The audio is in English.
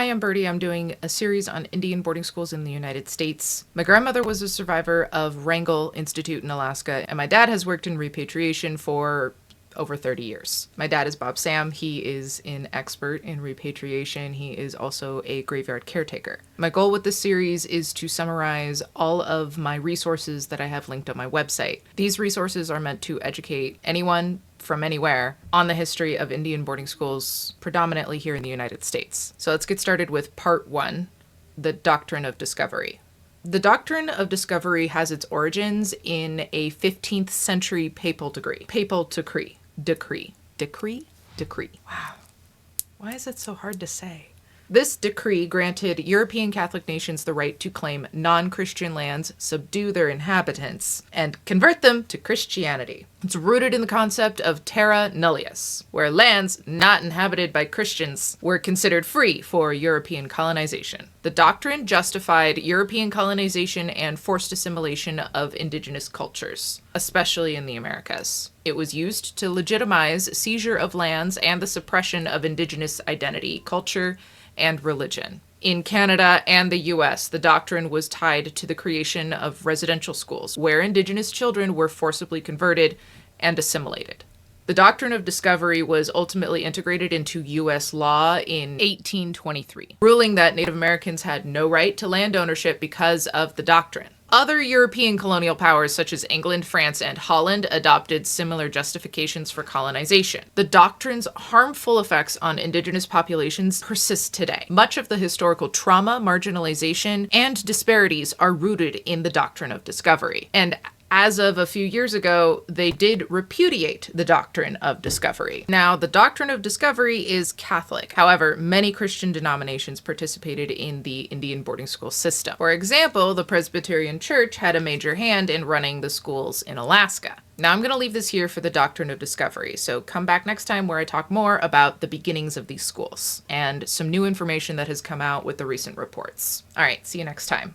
Hi, I'm Birdie. I'm doing a series on Indian boarding schools in the United States. My grandmother was a survivor of Wrangell Institute in Alaska, and my dad has worked in repatriation for over 30 years. My dad is Bob Sam. He is an expert in repatriation. He is also a graveyard caretaker. My goal with this series is to summarize all of my resources that I have linked on my website. These resources are meant to educate anyone from anywhere on the history of Indian boarding schools, predominantly here in the United States. So let's get started with part 1, the Doctrine of Discovery. The Doctrine of Discovery has its origins in a 15th century papal decree. Decree. Wow. Why is it so hard to say? This decree granted European Catholic nations the right to claim non-Christian lands, subdue their inhabitants, and convert them to Christianity. It's rooted in the concept of terra nullius, where lands not inhabited by Christians were considered free for European colonization. The doctrine justified European colonization and forced assimilation of indigenous cultures, especially in the Americas. It was used to legitimize seizure of lands and the suppression of indigenous identity, culture, and religion. In Canada and the US, the doctrine was tied to the creation of residential schools, where Indigenous children were forcibly converted and assimilated. The Doctrine of Discovery was ultimately integrated into US law in 1823, ruling that Native Americans had no right to land ownership because of the doctrine. Other European colonial powers such as England, France, and Holland adopted similar justifications for colonization. The doctrine's harmful effects on indigenous populations persist today. Much of the historical trauma, marginalization, and disparities are rooted in the Doctrine of Discovery. And as of a few years ago, they did repudiate the Doctrine of Discovery. Now, the Doctrine of Discovery is Catholic. However, many Christian denominations participated in the Indian boarding school system. For example, the Presbyterian Church had a major hand in running the schools in Alaska. Now, I'm going to leave this here for the Doctrine of Discovery, so come back next time where I talk more about the beginnings of these schools and some new information that has come out with the recent reports. All right, see you next time.